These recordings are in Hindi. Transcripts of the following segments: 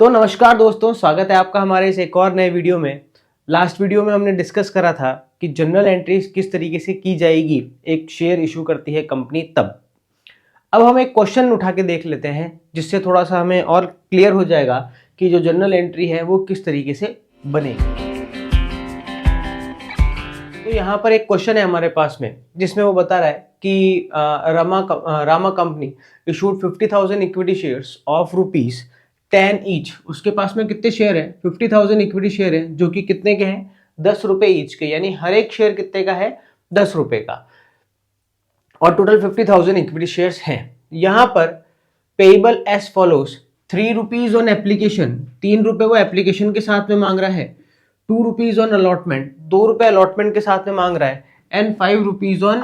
तो नमस्कार दोस्तों, स्वागत है आपका हमारे इस एक और नए वीडियो में। लास्ट वीडियो में हमने डिस्कस करा था कि जनरल एंट्री किस तरीके से की जाएगी एक शेयर इशू करती है कंपनी तब। अब हम एक क्वेश्चन उठा के देख लेते हैं जिससे थोड़ा सा हमें और क्लियर हो जाएगा कि जो जनरल एंट्री है वो किस तरीके से बनेगी। तो यहाँ पर एक क्वेश्चन है हमारे पास में जिसमें वो बता रहा है कि Rama company issued 50,000 equity shares of ₹10 each. उसके पास में कितने शेयर है? 50,000 इक्विटी शेयर है जो कि कितने के हैं? 10 रुपए ईच के, यानी हर एक शेयर कितने का है? 10 रुपए का। और टोटल 50,000 इक्विटी शेयर्स हैं। यहां पर payable as follows: ₹3 on application, 3 रुपए वो एप्लीकेशन के साथ में मांग रहा है। ₹2 ऑन अलॉटमेंट, 2 रुपए अलॉटमेंट के साथ में मांग रहा है। And ₹5 on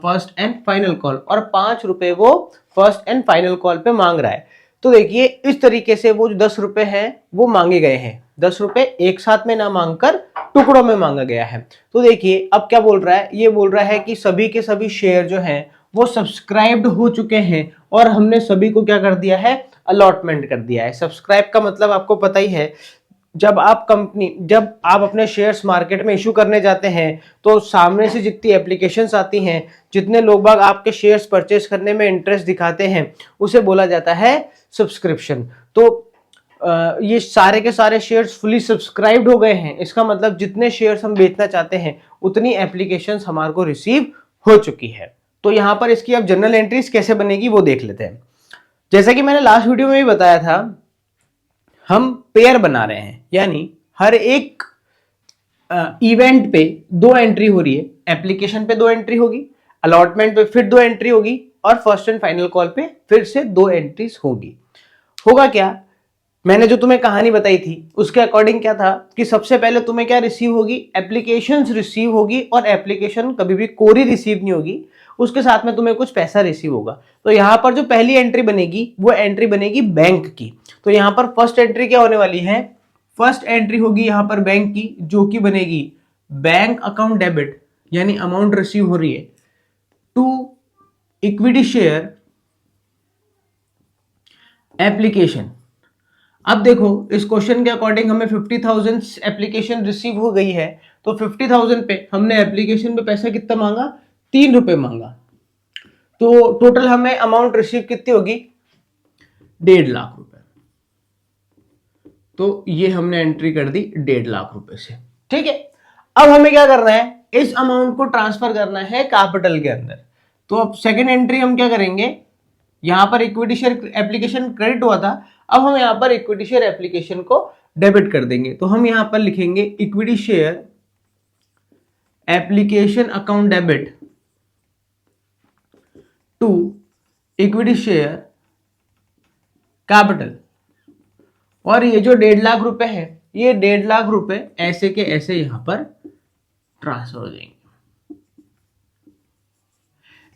first and final call, और 5 रुपए वो फर्स्ट एंड फाइनल कॉल पे मांग रहा है। तो देखिए इस तरीके से वो जो 10 रुपए हैं वो मांगे गए हैं। 10 रुपए एक साथ में ना मांगकर टुकड़ों में मांगा गया है। तो देखिए अब क्या बोल रहा है, ये बोल रहा है कि सभी के सभी शेयर जो हैं वो सब्सक्राइब्ड हो चुके हैं और हमने सभी को क्या कर दिया है? अलॉटमेंट कर दिया है। सब्सक्राइब का मतलब आपको पता ही है, जब आप अपने शेयर्स मार्केट में इशू करने जाते हैं तो सामने से जितनी एप्लीकेशंस आती हैं, जितने लोग बाग आपके शेयर्स परचेस करने में इंटरेस्ट दिखाते हैं, उसे बोला जाता है सब्सक्रिप्शन। तो ये सारे के सारे शेयर्स फुली सब्सक्राइब्ड हो गए हैं। इसका मतलब जितने शेयर्स हम बेचना चाहते हैं उतनी एप्लीकेशंस हमारे को रिसीव हो चुकी है। तो यहां पर इसकी अब जनरल एंट्रीज कैसे बनेगी वो देख लेते हैं। जैसा कि मैंने लास्ट वीडियो में भी बताया था, हम पेयर बना रहे हैं, यानी हर एक इवेंट पे 2 एंट्री हो रही है। एप्लीकेशन पे 2 एंट्री होगी, अलॉटमेंट पे फिर 2 एंट्री होगी, और फर्स्ट एंड फाइनल कॉल पे फिर से 2 एंट्रीज होगी। होगा क्या? मैंने जो तुम्हें कहानी बताई थी उसके अकॉर्डिंग क्या था कि सबसे पहले तुम्हें क्या रिसीव होगी? एप्लीकेशंस रिसीव होगी, और एप्लीकेशन कभी भी कोरी रिसीव नहीं होगी, उसके साथ में तुम्हें कुछ पैसा रिसीव होगा। तो यहां पर जो पहली एंट्री बनेगी वो एंट्री बनेगी बैंक की। तो यहां पर फर्स्ट एंट्री क्या होने वाली है? फर्स्ट एंट्री होगी यहां पर बैंक की, जो कि बनेगी बैंक अकाउंट डेबिट, यानी अमाउंट रिसीव हो रही है टू इक्विटी शेयर एप्लीकेशन। अब देखो इस क्वेश्चन के अकॉर्डिंग हमें 50,000 एप्लीकेशन रिसीव हो गई है, तो 50,000 पे हमने एप्लीकेशन पे पैसा कितना मांगा? 3 रुपए मांगा। तो टोटल हमें अमाउंट रिसीव कितनी होगी? 1.5 लाख रुपए। तो ये हमने एंट्री कर दी 1.5 लाख रुपए से। ठीक है, अब हमें क्या करना है? इस अमाउंट को ट्रांसफर करना है कैपिटल के अंदर। तो अब सेकेंड एंट्री हम क्या करेंगे? यहां पर इक्विटी शेयर एप्लीकेशन क्रेडिट हुआ था, अब हम यहां पर इक्विटी शेयर एप्लीकेशन को डेबिट कर देंगे। तो हम यहां पर लिखेंगे equity share application account debit to equity share capital. और ये जो 1.5 लाख रुपए है, ये 1.5 लाख रुपए ऐसे के ऐसे यहां पर ट्रांसफर हो जाएंगे।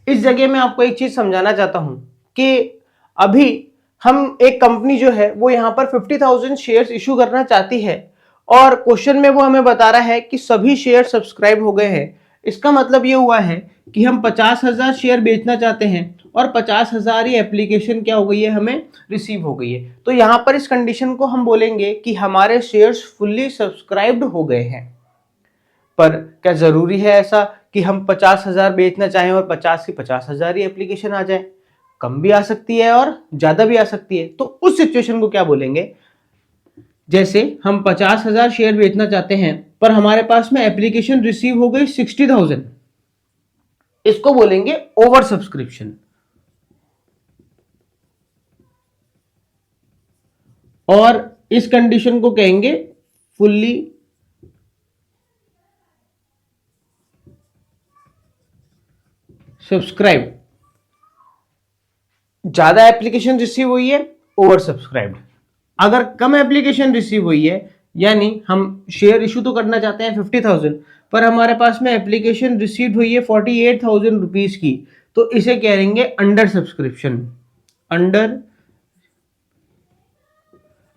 इस जगह मैं आपको एक चीज समझाना चाहता हूं कि अभी हम एक कंपनी जो है वो यहां पर 50,000 शेयर्स इशू करना चाहती है, और क्वेश्चन में वो हमें बता रहा है कि सभी शेयर सब्सक्राइब हो गए हैं। इसका मतलब ये हुआ है कि हम 50,000 शेयर बेचना चाहते हैं और 50,000 ही एप्लीकेशन क्या हो गई है? हमें रिसीव हो गई है। तो यहां पर इस कंडीशन को हम बोलेंगे कि हमारे शेयर्स फुल्ली सब्सक्राइब्ड हो गए हैं। पर क्या जरूरी है ऐसा कि हम 50,000 बेचना चाहें और 50 की 50,000 ही एप्लीकेशन आ जाए? कम भी आ सकती है और ज्यादा भी आ सकती है। तो उस सिचुएशन को क्या बोलेंगे? जैसे हम 50,000 शेयर बेचना चाहते हैं पर हमारे पास में एप्लीकेशन रिसीव हो गई 60,000, इसको बोलेंगे ओवर सब्सक्रिप्शन। और इस कंडीशन को कहेंगे फुल्ली सब्सक्राइब। ज्यादा एप्लीकेशन रिसीव हुई है, ओवर सब्सक्राइब्ड। अगर कम एप्लीकेशन रिसीव हुई है, यानी हम शेयर इशू तो करना चाहते हैं 50,000 पर हमारे पास में एप्लीकेशन रिसीव हुई है 48,000 रुपीज की, तो इसे कहेंगे अंडर सब्सक्रिप्शन।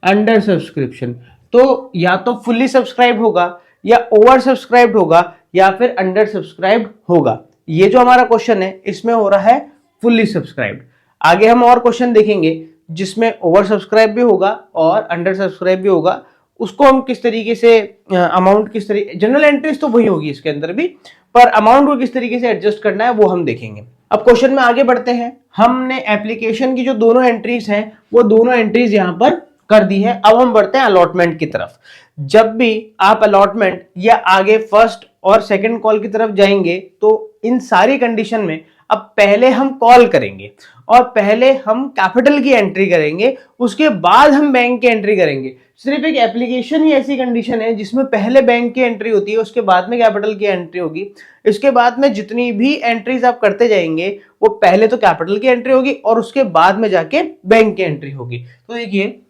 Under subscription. तो या तो फुल्ली सब्सक्राइब होगा, या ओवर सब्सक्राइब्ड होगा, या फिर अंडर सब्सक्राइब्ड होगा। ये जो हमारा क्वेश्चन है इसमें हो रहा है फुल्ली सब्सक्राइब्ड। आगे हम और क्वेश्चन देखेंगे जिसमें ओवर सब्सक्राइब भी होगा और अंडर सब्सक्राइब भी होगा, उसको हम किस तरीके से अमाउंट किस तरीके, जनरल एंट्रीज तो वही होगी इसके अंदर भी, पर अमाउंट को किस तरीके से एडजस्ट करना है वो हम देखेंगे। अब क्वेश्चन में आगे बढ़ते हैं। हमने एप्लीकेशन की जो दोनों एंट्रीज हैं वो दोनों एंट्रीज यहां पर कर दी है। अब हम बढ़ते हैं अलॉटमेंट की तरफ। जब भी आप अलॉटमेंट या आगे फर्स्ट और सेकंड कॉल की तरफ जाएंगे तो इन सारी कंडीशन में अब पहले हम कॉल करेंगे और पहले हम कैपिटल की एंट्री करेंगे, उसके बाद हम बैंक की एंट्री करेंगे। सिर्फ एक एप्लीकेशन ही ऐसी कंडीशन है जिसमें पहले बैंक की एंट्री होती है, उसके बाद में कैपिटल की एंट्री होगी। इसके बाद में जितनी भी एंट्रीज आप करते जाएंगे वो पहले तो कैपिटल की एंट्री होगी और उसके बाद में जाके बैंक की एंट्री होगी। तो देखिए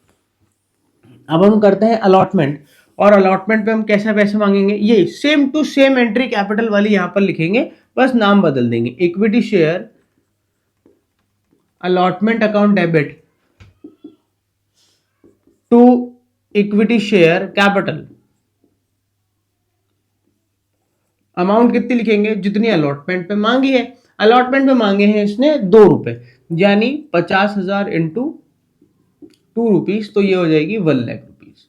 अब हम करते हैं अलॉटमेंट, और अलॉटमेंट पे हम कैसा पैसे मांगेंगे, ये same to same entry capital वाली यहां पर लिखेंगे, बस नाम बदल देंगे। Equity share allotment account debit to equity share capital. Amount कितनी लिखेंगे, जितनी अलॉटमेंट पे मांगी है। अलॉटमेंट पे मांगे हैं इसने ₹2, यानी 50,000 इंटू ₹2, तो ये हो जाएगी 1 लाख रुपीस।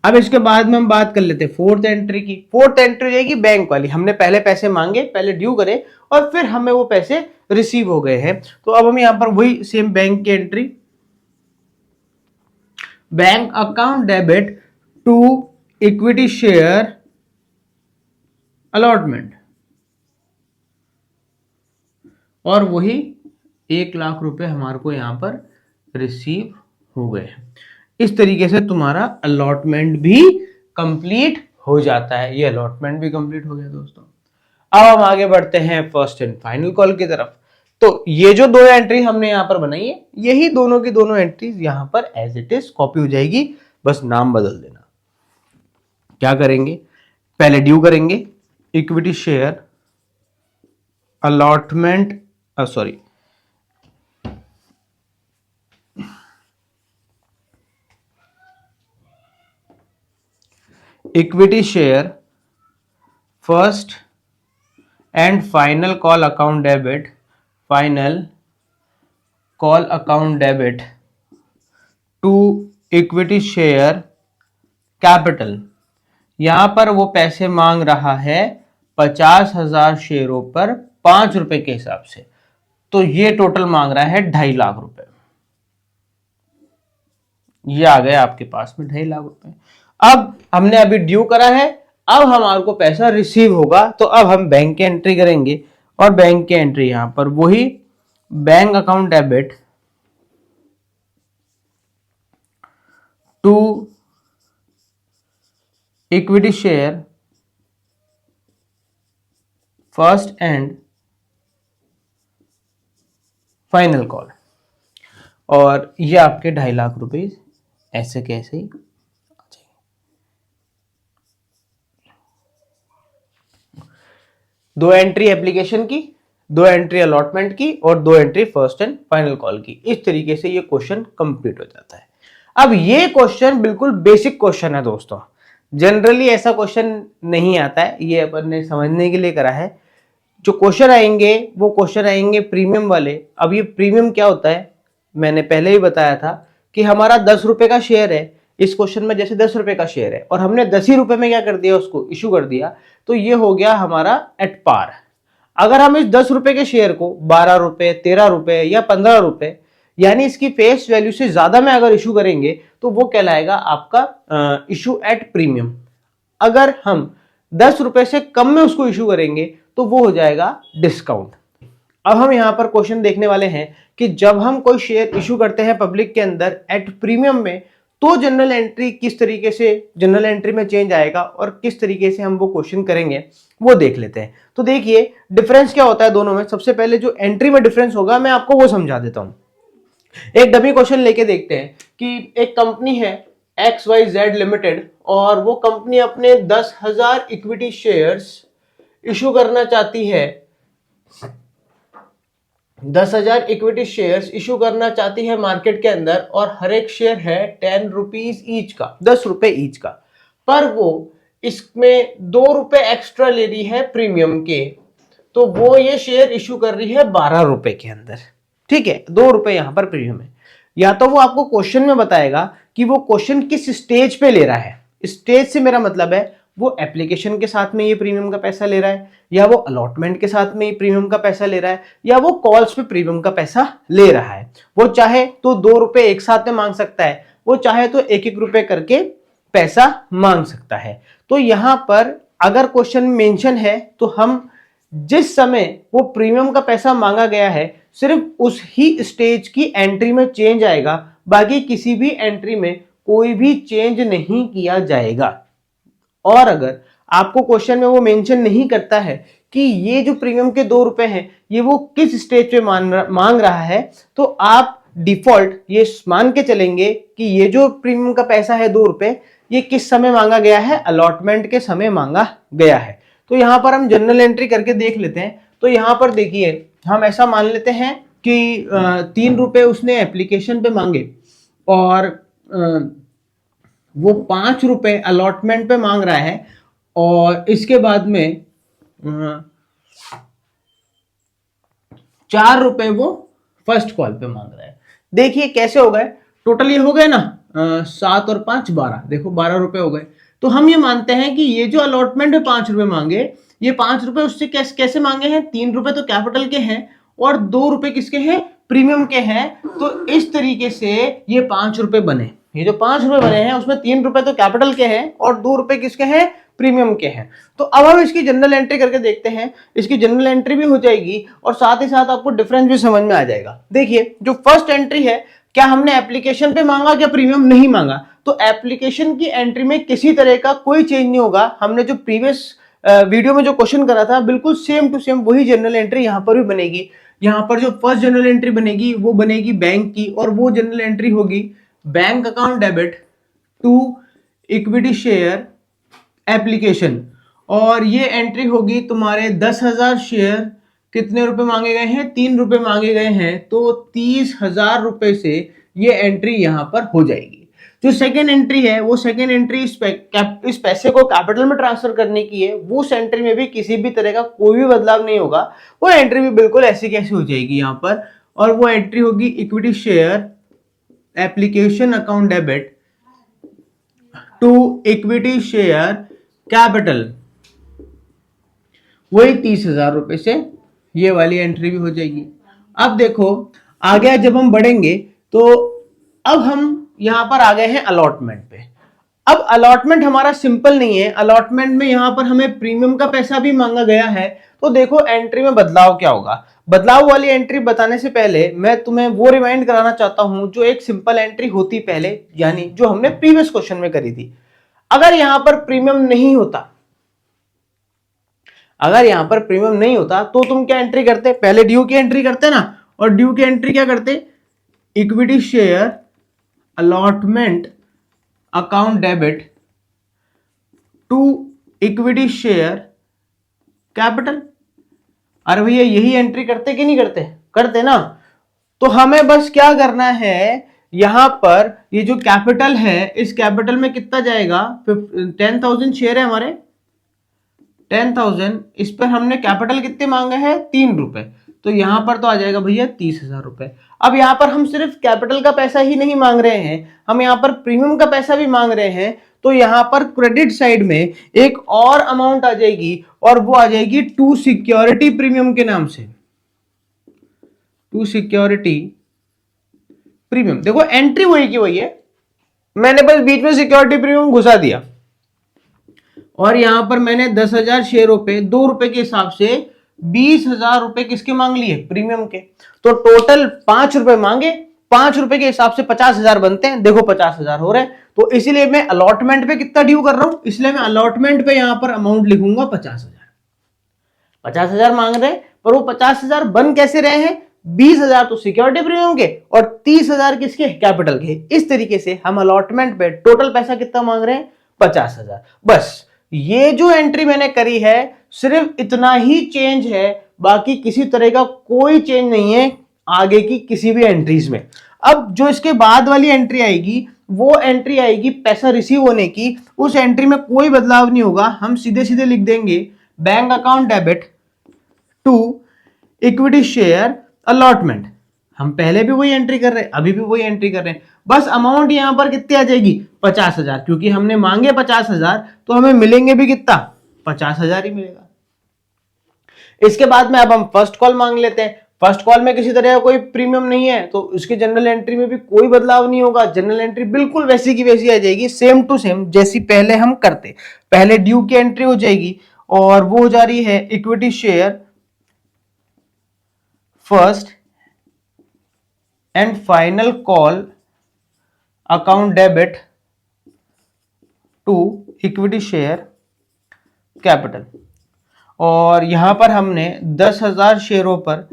अब इसके बाद में हम बात कर लेते हैं फोर्थ एंट्री की। फोर्थ एंट्री हो जाएगी बैंक वाली। हमने पहले पैसे मांगे, पहले ड्यू करे और फिर हमें वो पैसे रिसीव हो गए हैं। तो अब हम यहां पर वही सेम बैंक की entry, bank account debit to equity share allotment, और वही 1 लाख रुपए हमारे को यहां पर रिसीव हो गए हैं। इस तरीके से तुम्हारा अलॉटमेंट भी कंप्लीट हो जाता है। ये अलॉटमेंट भी कंप्लीट हो गया दोस्तों। अब हम आगे बढ़ते हैं फर्स्ट एंड फाइनल कॉल की तरफ। तो ये जो दो एंट्री हमने यहां पर बनाई है, यही दोनों की दोनों एंट्रीज यहां पर एज इट इज कॉपी हो जाएगी, बस नाम बदल देना। क्या करेंगे, पहले ड्यू करेंगे equity share allotment, sorry equity share first and final call account debit, final call account debit to equity share capital. यहां पर वो पैसे मांग रहा है 50,000 शेयरों पर ₹5 के हिसाब से, तो ये टोटल मांग रहा है 2.5 लाख रुपए। ये आ गए आपके पास में 2.5 लाख रुपए। अब हमने अभी ड्यू करा है, अब हमारे को पैसा रिसीव होगा, तो अब हम बैंक की एंट्री करेंगे, और बैंक की एंट्री यहां पर वही bank account debit to equity share first and final call, और ये आपके 2.5 लाख रुपए ऐसे कैसे ही। दो एंट्री एप्लीकेशन की, दो एंट्री अलॉटमेंट की, और दो entry first and final call की। इस तरीके से ये क्वेश्चन कंप्लीट हो जाता है। अब ये क्वेश्चन बिल्कुल बेसिक क्वेश्चन है दोस्तों, जनरली ऐसा क्वेश्चन नहीं आता है, ये अपन ने समझने के लिए करा है। जो क्वेश्चन आएंगे वो क्वेश्चन आएंगे प्रीमियम वाले। अब ये प्रीमियम क्या होता है, मैंने पहले ही बताया था कि हमारा 10 रुपए का शेयर है। इस क्वेश्चन में जैसे 10 रुपए का शेयर है और हमने 10 ही रुपए में क्या कर दिया, उसको इशू कर दिया, तो ये हो गया हमारा एट पार। अगर हम इस 10 रुपए के शेयर को 12 रुपए, 13 रुपए या 15 रुपए, यानी इसकी फेस वैल्यू से ज्यादा में अगर इशू करेंगे तो वो कहलाएगा आपका इशू एट प्रीमियम। अगर हम 10 रुपए से कम में उसको इशू करेंगे तो वो हो जाएगा डिस्काउंट। अब हम यहां पर क्वेश्चन देखने वाले हैं कि जब हम कोई शेयर इशू करते हैं पब्लिक के अंदर एट प्रीमियम में, तो जनरल एंट्री किस तरीके से जनरल एंट्री में चेंज आएगा और किस तरीके से हम वो क्वेश्चन करेंगे वो देख लेते हैं। तो देखिए डिफरेंस क्या होता है दोनों में। सबसे पहले जो एंट्री में डिफरेंस होगा मैं आपको वो समझा देता हूं। एक डमी क्वेश्चन लेके देखते हैं कि एक कंपनी है XYZ लिमिटेड, और वो कंपनी अपने 10,000 इक्विटी शेयर्स इशू करना चाहती है। 10,000 इक्विटी शेयर्स इशू करना चाहती है मार्केट के अंदर, और हर एक शेयर है 10 रुपीज ईच का, 10 रुपए ईच का, पर वो इसमें 2 रुपए एक्स्ट्रा ले रही है प्रीमियम के। तो वो ये शेयर इशू कर रही है 12 रुपए के अंदर, ठीक है, 2 रुपए यहां पर प्रीमियम है। या तो वो आपको क्वेश्चन में बताएगा कि वो क्वेश्चन किस स्टेज पे ले रहा है। स्टेज से मेरा मतलब है वो एप्लीकेशन के साथ में ये प्रीमियम का पैसा ले रहा है, या वो अलॉटमेंट के साथ में ये प्रीमियम का पैसा ले रहा है, या वो कॉल्स पे प्रीमियम का पैसा ले रहा है। वो चाहे तो 2 रुपए एक साथ में मांग सकता है, वो चाहे तो 1-1 रुपए करके पैसा मांग सकता है। तो यहां पर अगर क्वेश्चन मेंशन है तो हम जिस समय वो प्रीमियम का पैसा मांगा गया है सिर्फ उस ही स्टेज की एंट्री में चेंज आएगा, बाकी किसी भी एंट्री में कोई भी चेंज नहीं किया जाएगा। और अगर आपको क्वेश्चन में वो मेंशन नहीं करता है कि ये जो प्रीमियम के 2 रुपए हैं ये वो किस स्टेज पे मांग रहा है, तो आप डिफॉल्ट ये मान के चलेंगे कि ये जो प्रीमियम का पैसा है 2 रुपए, ये किस समय मांगा गया है, अलॉटमेंट के समय मांगा गया है। तो यहां पर हम जनरल एंट्री करके देख लेते हैं। तो यहां पर देखिए हम ऐसा मान लेते हैं कि 3 रुपए उसने एप्लीकेशन पे मांगे और वो 5 रुपए अलॉटमेंट पे मांग रहा है, और इसके बाद में 4 रुपए वो फर्स्ट कॉल पे मांग रहा है। देखिए कैसे हो गए, टोटल ये हो गए ना 7 और 5 12, देखो 12 रुपए हो गए। तो हम ये मानते हैं कि ये जो अलॉटमेंट में 5 रुपए मांगे, ये 5 रुपए उससे कैसे मांगे हैं, 3 रुपए तो कैपिटल के हैं और 2 रुपए किसके हैं, प्रीमियम के हैं। तो इस तरीके से ये 5 रुपए बने। ये जो 5 रुपए बने हैं उसमें 3 रुपए तो कैपिटल के हैं और 2 रुपए किसके हैं, प्रीमियम के हैं। तो अब हम इसकी जनरल एंट्री करके देखते हैं। इसकी जनरल एंट्री भी हो जाएगी और साथ ही साथ आपको डिफरेंस भी समझ में आ जाएगा। देखिए जो फर्स्ट एंट्री है, क्या हमने एप्लीकेशन पे मांगा, क्या प्रीमियम नहीं मांगा, तो एप्लीकेशन की एंट्री में किसी तरह का कोई चेंज नहीं होगा। हमने जो प्रीवियस वीडियो में जो क्वेश्चन करा था बिल्कुल सेम टू सेम वही जनरल एंट्री यहां पर भी बनेगी। यहां पर जो फर्स्ट जनरल एंट्री बनेगी वो बनेगी बैंक की, और वो जनरल एंट्री होगी bank account debit to equity share application, और ये एंट्री होगी तुम्हारे 10,000 शेयर, कितने रुपए मांगे गए हैं, 3 रुपए मांगे गए हैं, तो 30,000 रुपए से ये एंट्री यहां पर हो जाएगी। जो सेकेंड एंट्री है वो सेकेंड एंट्री इस पैसे को कैपिटल में ट्रांसफर करने की है। वो एंट्री में भी किसी भी तरह का कोई भी बदलाव नहीं होगा, वो एंट्री भी बिल्कुल ऐसी कैसी हो जाएगी यहां पर, और वो एंट्री होगी equity share application account debit to equity share capital, वही 30,000 रुपए से ये वाली एंट्री भी हो जाएगी। अब देखो आगे जब हम बढ़ेंगे तो अब हम यहां पर आ गए हैं अलॉटमेंट पे। अब अलॉटमेंट हमारा सिंपल नहीं है, अलॉटमेंट में यहां पर हमें प्रीमियम का पैसा भी मांगा गया है। तो देखो एंट्री में बदलाव क्या होगा। बदलाव वाली एंट्री बताने से पहले मैं तुम्हें वो रिमाइंड कराना चाहता हूं जो एक सिंपल एंट्री होती पहले, यानी जो हमने प्रीवियस क्वेश्चन में करी थी। अगर यहां पर प्रीमियम नहीं होता, अगर यहां पर प्रीमियम नहीं होता तो तुम क्या एंट्री करते, पहले ड्यू की एंट्री करते ना, और ड्यू की एंट्री क्या करते, equity share allotment account debit to equity share capital. अरे भैया यही एंट्री करते कि नहीं करते, करते ना। तो हमें बस क्या करना है, यहां पर ये जो कैपिटल है इस कैपिटल में कितना जाएगा, 10,000 शेयर है हमारे, 10,000, इस पर हमने कैपिटल कितने मांगे हैं, 3 रुपए, तो यहां पर तो आ जाएगा भैया 30,000 रुपए। अब यहां पर हम सिर्फ कैपिटल का पैसा ही नहीं मांग रहे हैं, हम यहां पर प्रीमियम का पैसा भी मांग रहे हैं। तो यहां पर क्रेडिट साइड में एक और अमाउंट आ जाएगी, और वो आ जाएगी टू सिक्योरिटी प्रीमियम के नाम से, टू सिक्योरिटी प्रीमियम। देखो एंट्री वही की वही है, मैंने बस बीच में सिक्योरिटी प्रीमियम घुसा दिया, और यहां पर मैंने 10,000 शेयरों पे 2 रुपए के हिसाब से 20,000 रुपए किसके मांग लिए, प्रीमियम के। तो टोटल 5 रुपए मांगे, 5 रुपए के हिसाब से 50,000 बनते हैं, देखो 50,000 हो रहे हैं। तो इसीलिए मैं अलॉटमेंट पे कितना ड्यू कर रहा हूं, इसलिए मैं अलॉटमेंट पे यहां पर अमाउंट लिखूंगा 50,000। 50,000 मांग रहे हैं, पर वो 50,000 बन कैसे रहे हैं, 20,000 तो सिक्योरिटी प्रीमियम के और 30,000 किसके, कैपिटल के। इस तरीके से हम अलॉटमेंट पे टोटल पैसा कितना मांग रहे हैं, 50,000। बस ये जो एंट्री मैंने करी है सिर्फ इतना ही चेंज है, बाकी किसी तरह का कोई चेंज नहीं है आगे की किसी भी एंट्रीज में। अब जो इसके बाद वाली एंट्री आएगी वो एंट्री आएगी पैसा रिसीव होने की। उस एंट्री में कोई बदलाव नहीं होगा, हम सीधे सीधे लिख देंगे bank account debit to equity share allotment. हम पहले भी वही एंट्री कर रहे हैं, अभी भी वही एंट्री कर रहे हैं, बस अमाउंट यहां पर कितनी आ जाएगी 50,000, क्योंकि हमने मांगे 50,000 तो हमें मिलेंगे भी कितना 50,000 ही मिलेगा। इसके बाद में अब हम फर्स्ट कॉल मांग लेते हैं। फर्स्ट कॉल में किसी तरह का कोई प्रीमियम नहीं है तो उसकी जनरल एंट्री में भी कोई बदलाव नहीं होगा, जनरल एंट्री बिल्कुल वैसी की वैसी आ जाएगी, सेम टू सेम जैसी पहले हम करते। पहले ड्यू की एंट्री हो जाएगी और वो हो जा रही है equity share first and final call account debit to equity share capital. और यहां पर हमने 10,000 शेयरों पर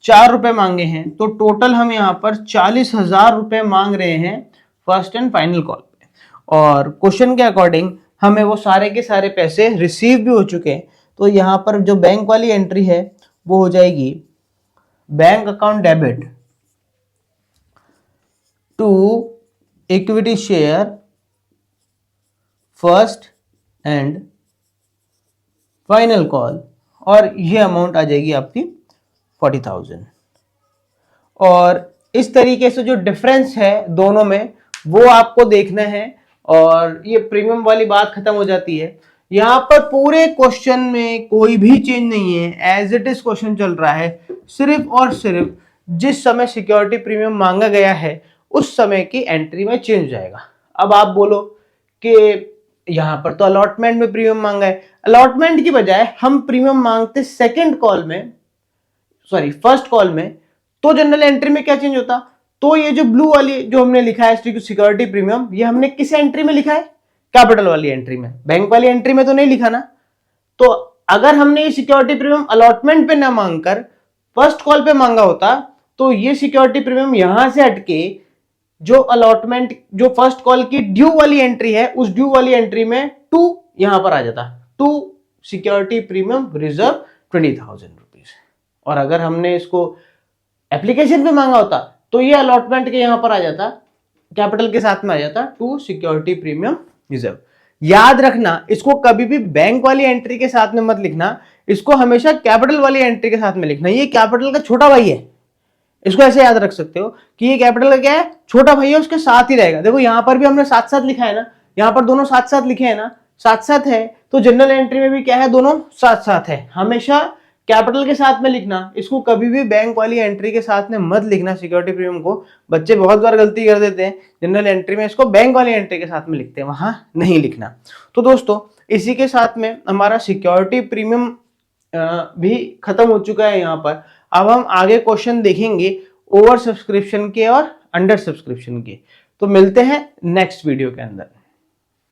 4 रुपए मांगे हैं, तो टोटल हम यहां पर 40,000 रुपए मांग रहे हैं फर्स्ट एंड फाइनल कॉल पे। और क्वेश्चन के अकॉर्डिंग हमें वो सारे के सारे पैसे रिसीव भी हो चुके हैं, तो यहां पर जो बैंक वाली एंट्री है वो हो जाएगी bank account debit to equity share first and final call, और ये अमाउंट आ जाएगी आपकी 40,000। और इस तरीके से जो डिफरेंस है दोनों में वो आपको देखना है, और ये प्रीमियम वाली बात खत्म हो जाती है। यहां पर पूरे क्वेश्चन में कोई भी चेंज नहीं है, एज इट इज क्वेश्चन चल रहा है, सिर्फ और सिर्फ जिस समय सिक्योरिटी प्रीमियम मांगा गया है उस समय की एंट्री में चेंज हो जाएगा। अब आप बोलो कि यहां पर तो अलॉटमेंट में प्रीमियम मांगा है, अलॉटमेंट की बजाय हम प्रीमियम मांगते सेकंड कॉल में, सॉरी फर्स्ट कॉल में, तो जनरल एंट्री में क्या चेंज होता? तो ये जो ब्लू वाली जो हमने लिखा है सिक्योरिटी प्रीमियम, ये हमने किस एंट्री में लिखा है? कैपिटल वाली एंट्री में, बैंक वाली एंट्री में तो नहीं लिखा ना। तो अगर हमने ये सिक्योरिटी प्रीमियम अलॉटमेंट पे ना मांगकर फर्स्ट कॉल पे मांगा होता तो ये सिक्योरिटी प्रीमियम यहां से हटके जो अलॉटमेंट, जो फर्स्ट कॉल की ड्यू वाली एंट्री है, उस ड्यू वाली एंट्री में 2 यहां पर आ जाता, 2 सिक्योरिटी प्रीमियम रिजर्व 20,000 रुपीज। और अगर हमने इसको एप्लीकेशन पे मांगा होता तो ये अलॉटमेंट के यहां पर आ जाता, कैपिटल के साथ में आ जाता 2 सिक्योरिटी प्रीमियम रिजर्व। याद रखना, इसको कभी भी बैंक वाली एंट्री के साथ में मत लिखना, इसको हमेशा कैपिटल वाली एंट्री के साथ में लिखना। ये कैपिटल का छोटा भाई है, इसको ऐसे याद रख सकते हो कि ये कैपिटल का क्या है, छोटा भाई है, उसके साथ ही रहेगा। देखो यहां पर भी हमने साथ साथ लिखा है ना, यहां पर दोनों साथ साथ लिखे हैं ना, साथ साथ है, तो जनरल एंट्री में भी क्या है, दोनों साथ साथ है। हमेशा कैपिटल के साथ में लिखना, इसको कभी भी बैंक वाली एंट्री के साथ में मत लिखना। सिक्योरिटी प्रीमियम को बच्चे बहुत बार गलती कर देते हैं, जनरल एंट्री में इसको बैंक वाली एंट्री के साथ में लिखते हैं, वहां नहीं लिखना। तो दोस्तों इसी के साथ में हमारा सिक्योरिटी प्रीमियम भी खत्म हो चुका है यहाँ पर। अब हम आगे क्वेश्चन देखेंगे ओवर सब्सक्रिप्शन के और अंडर सब्सक्रिप्शन के। तो मिलते हैं नेक्स्ट वीडियो के अंदर।